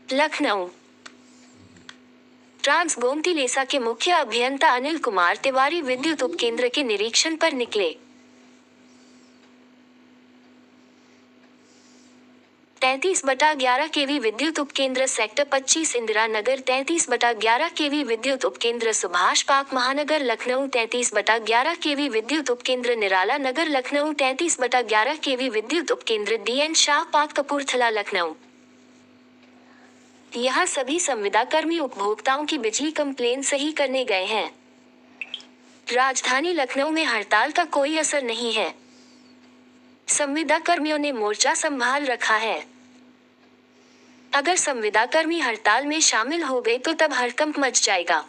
Lucknow. Trans Gomti लेसा के मुख्य अभियंता अनिल कुमार तिवारी विद्युत उपकेंद्र के निरीक्षण पर निकले। 33/11 केवी विद्युत उपकेंद्र सेक्टर 25 इंदिरा नगर, 33/11 केवी विद्युत उपकेंद्र सुभाष पार्क महानगर लखनऊ, 33/11 केवी विद्युत उपकेंद्र निराला नगर लखनऊ, 33/11 केवी विद्युत उपकेंद्र DN शाह पार्क कपूरथला लखनऊ। यहाँ सभी संविदा कर्मी उपभोक्ताओं की बिजली कंप्लेन सही करने गए हैं। राजधानी लखनऊ में हड़ताल का कोई असर नहीं है। संविदा कर्मियों ने मोर्चा संभाल रखा है। अगर संविदा कर्मी हड़ताल में शामिल हो गए तो तब हड़कंप मच जाएगा।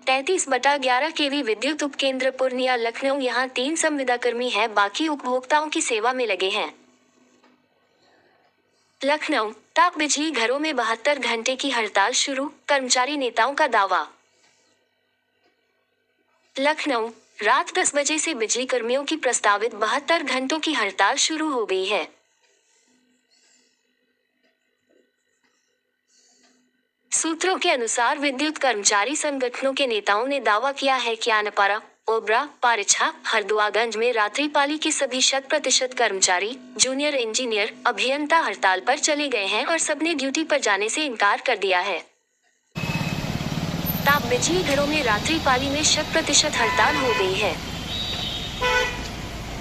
33/11 केवी विद्युत उपकेंद्र पूर्णिया लखनऊ, यहाँ 3 संविदा कर्मी हैं, बाकी उपभोक्ताओं की सेवा में लगे हैं। लखनऊ ताप बिजली घरों में 72 घंटे की हड़ताल शुरू, कर्मचारी नेताओं का दावा। लखनऊ रात 10 बजे से बिजली कर्मियों की प्रस्तावित 72 घंटों की हड़ताल शुरू हो गई है। सूत्रों के अनुसार विद्युत कर्मचारी संगठनों के नेताओं ने दावा किया है कि अनपारा, ओबरा, पारिछा, हरदुआगंज में रात्रिपाली के सभी 100% कर्मचारी, जूनियर इंजीनियर, अभियंता हड़ताल पर चले गए हैं और सबने ड्यूटी पर जाने से इनकार कर दिया है। ताप बिजली घरों में रात्रिपाली में 100% हड़ताल हो गई है।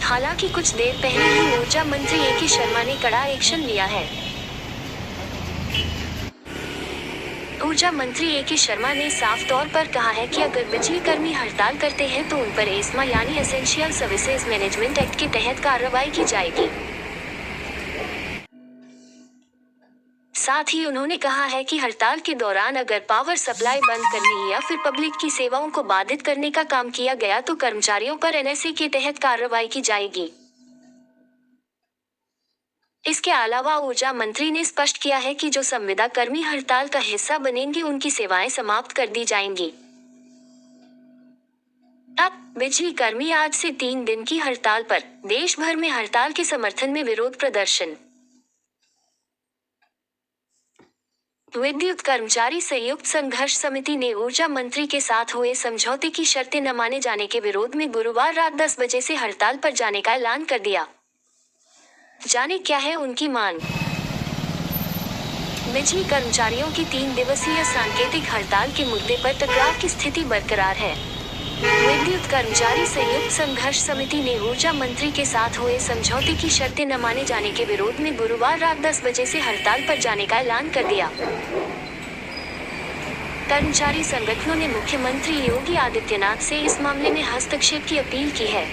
हालांकि कुछ देर पहले ही ऊर्जा मंत्री AK शर्मा ने कड़ा एक्शन लिया है। ऊर्जा मंत्री AK शर्मा ने साफ तौर पर कहा है कि अगर बिजली कर्मी हड़ताल करते हैं तो उन पर एस्मा यानी एसेंशियल सर्विसेज मैनेजमेंट एक्ट के तहत कार्रवाई की जाएगी। साथ ही उन्होंने कहा है कि हड़ताल के दौरान अगर पावर सप्लाई बंद करने या फिर पब्लिक की सेवाओं को बाधित करने का काम किया गया तो कर्मचारियों पर NSA के तहत कार्रवाई की जाएगी। इसके अलावा ऊर्जा मंत्री ने स्पष्ट किया है कि जो संविदा कर्मी हड़ताल का हिस्सा बनेंगे उनकी सेवाएं समाप्त कर दी जाएंगी। अब बिजली कर्मी आज से 3 दिन की हड़ताल पर, देश भर में हड़ताल के समर्थन में विरोध प्रदर्शन। विद्युत कर्मचारी संयुक्त संघर्ष समिति ने ऊर्जा मंत्री के साथ हुए समझौते की शर्तें न माने जाने के विरोध में गुरुवार रात 10 बजे से हड़ताल पर जाने का ऐलान कर दिया। जाने क्या है उनकी मांग। बिजली कर्मचारियों की 3 दिवसीय सांकेतिक हड़ताल के मुद्दे पर टकराव की स्थिति बरकरार है। विद्युत कर्मचारी संयुक्त संघर्ष समिति ने ऊर्जा मंत्री के साथ हुए समझौते की शर्तें न माने जाने के विरोध में गुरुवार रात 10 बजे से हड़ताल पर जाने का ऐलान कर दिया। कर्मचारी संगठनों ने मुख्यमंत्री योगी आदित्यनाथ से इस मामले में हस्तक्षेप की अपील की है।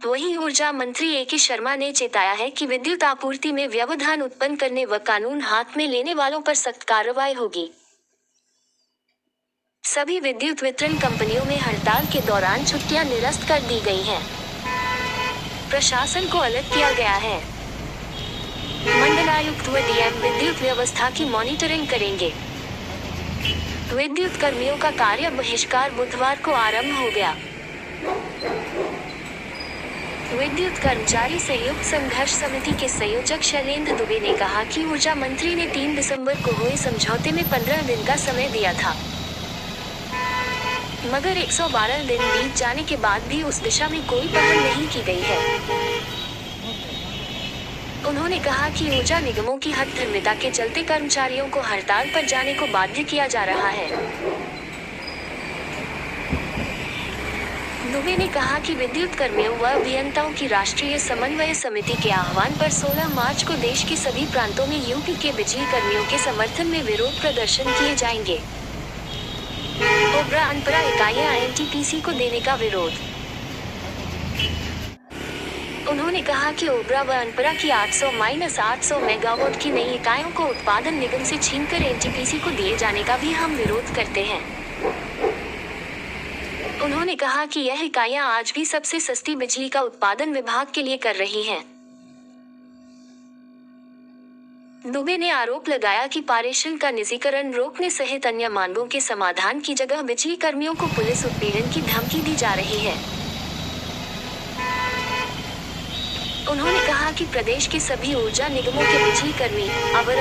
वहीं ऊर्जा मंत्री AK शर्मा ने चेताया है कि विद्युत आपूर्ति में व्यवधान उत्पन्न करने व कानून हाथ में लेने वालों पर सख्त कार्रवाई होगी। सभी विद्युत वितरण कंपनियों में हड़ताल के दौरान छुट्टियां निरस्त कर दी गई हैं। प्रशासन को अलर्ट किया गया है। मंडलायुक्त व DM विद्युत व्यवस्था की मॉनिटरिंग करेंगे। विद्युत कर्मियों का कार्य बहिष्कार बुधवार को आरंभ हो गया। विद्युत कर्मचारी संयुक्त संघर्ष समिति के संयोजक शैलेंद्र दुबे ने कहा कि ऊर्जा मंत्री ने 3 दिसंबर को हुए समझौते में 15 दिन का समय दिया था, मगर 112 दिन बीत जाने के बाद भी उस दिशा में कोई पहल नहीं की गई है। उन्होंने कहा कि ऊर्जा निगमों की हठधर्मिता के चलते कर्मचारियों को हड़ताल पर जाने को बाध्य किया जा रहा है। दुबे ने कहा कि विद्युत कर्मियों व अभियंताओं की राष्ट्रीय समन्वय समिति के आह्वान पर 16 मार्च को देश के सभी प्रांतों में यूपी के बिजली कर्मियों के समर्थन में विरोध प्रदर्शन किए जाएंगे। ओबरा अनपरा इकाइयां NTPC को देने का विरोध। उन्होंने कहा कि ओबरा व अनपरा की 800-800 मेगावाट की नई इकाइयों को उत्पादन निगम से छीनकर NTPC को दिए जाने का भी हम विरोध करते हैं। उन्होंने कहा कि यह इकाइयां आज भी सबसे सस्ती बिजली का उत्पादन विभाग के लिए कर रही हैं। दुबे ने आरोप लगाया कि पारेषण का निजीकरण रोकने सहित अन्य मांगों के समाधान की जगह बिजली कर्मियों को पुलिस उत्पीड़न की धमकी दी जा रही है। उन्होंने कहा कि प्रदेश के सभी ऊर्जा निगमों के बिजली कर्मी, अवर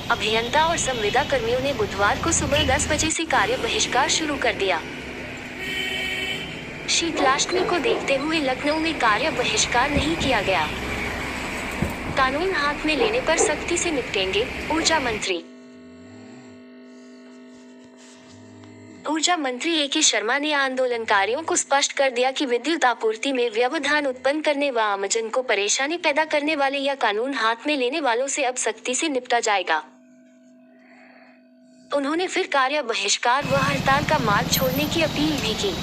अभियंता और संविदा कर्मियों ने बुधवार को सुबह 10 बजे से कार्य बहिष्कार शुरू कर दिया। शीतलाष्टमी को देखते हुए लखनऊ में कार्य बहिष्कार नहीं किया गया। कानून हाथ में लेने पर सख्ती से निपटेंगे, ऊर्जा मंत्री ए के शर्मा ने आंदोलनकारियों को स्पष्ट कर दिया कि विद्युत आपूर्ति में व्यवधान उत्पन्न करने व आमजन को परेशानी पैदा करने वाले या कानून हाथ में लेने वालों से अब सख्ती से निपटा जाएगा। उन्होंने फिर कार्य बहिष्कार व हड़ताल का मार्ग छोड़ने की अपील भी की।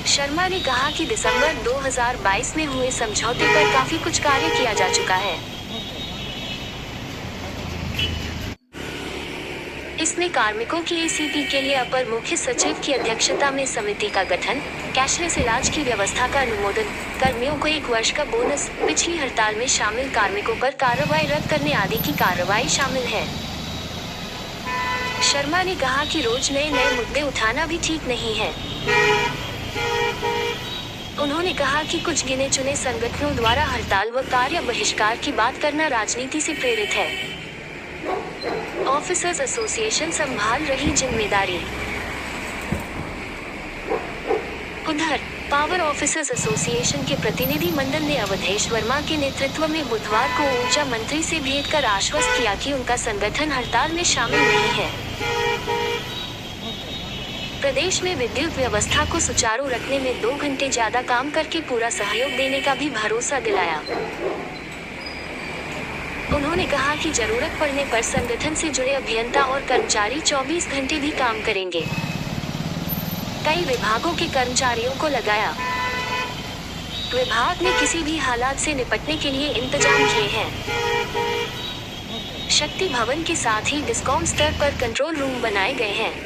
शर्मा ने कहा कि दिसंबर 2022 में हुए समझौते पर काफी कुछ कार्य किया जा चुका है। इसमें कार्मिकों की एसीपी के लिए अपर मुख्य सचिव की अध्यक्षता में समिति का गठन, कैशलेस इलाज की व्यवस्था का अनुमोदन, कर्मियों को 1 वर्ष का बोनस, पिछली हड़ताल में शामिल कार्मिकों पर कार्रवाई रद्द करने आदि की कार्रवाई शामिल है। शर्मा ने कहा कि रोज नए मुद्दे उठाना भी ठीक नहीं है। उन्होंने कहा कि कुछ गिने चुने संगठनों द्वारा हड़ताल व कार्य बहिष्कार की बात करना राजनीति से प्रेरित है। ऑफिसर्स एसोसिएशन संभाल रही जिम्मेदारी। उधर पावर ऑफिसर्स एसोसिएशन के प्रतिनिधि मंडल ने अवधेश वर्मा के नेतृत्व में बुधवार को ऊर्जा मंत्री से भेंट कर आश्वस्त किया कि उनका संगठन हड़ताल में शामिल नहीं है। प्रदेश में विद्युत व्यवस्था को सुचारू रखने में 2 घंटे ज्यादा काम करके पूरा सहयोग देने का भी भरोसा दिलाया। उन्होंने कहा कि जरूरत पड़ने पर संगठन से जुड़े अभियंता और कर्मचारी 24 घंटे भी काम करेंगे। कई विभागों के कर्मचारियों को लगाया। विभाग ने किसी भी हालात से निपटने के लिए इंतजाम किए हैं। शक्ति भवन के साथ ही डिस्कॉम स्तर पर कंट्रोल रूम बनाए गए हैं।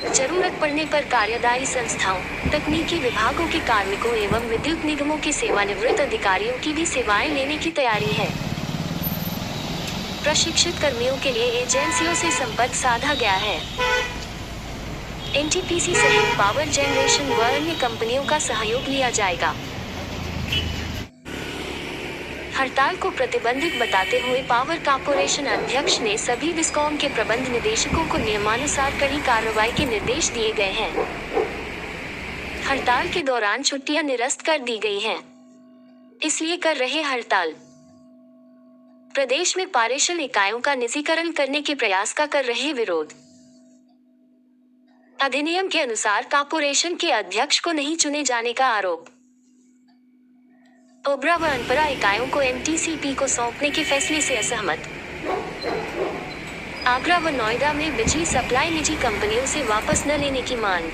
जरूरत पड़ने पर कार्यदायी संस्थाओं, तकनीकी विभागों के कार्मिकों एवं विद्युत निगमों के सेवानिवृत्त अधिकारियों की भी सेवाएं लेने की तैयारी है। प्रशिक्षित कर्मियों के लिए एजेंसियों से संपर्क साधा गया है। एनटीपीसी सहित पावर जनरेशन व अन्य कंपनियों का सहयोग लिया जाएगा। हड़ताल को प्रतिबंधित बताते हुए पावर कॉर्पोरेशन अध्यक्ष ने सभी डिस्कॉम के प्रबंध निदेशकों को नियमानुसार कड़ी कार्रवाई के निर्देश दिए गए हैं। हड़ताल के दौरान छुट्टियां निरस्त कर दी गई हैं, इसलिए कर रहे हड़ताल। प्रदेश में पारेषण इकाइयों का निजीकरण करने के प्रयास का कर रहे विरोध। अधिनियम के अनुसार कॉर्पोरेशन के अध्यक्ष को नहीं चुने जाने का आरोप। ओबरा व अनपरा इकाइयों को एमटीसीपी को सौंपने के फैसले से असहमत। आगरा व नोएडा में बिजली सप्लाई निजी कंपनियों से वापस न लेने की मांग।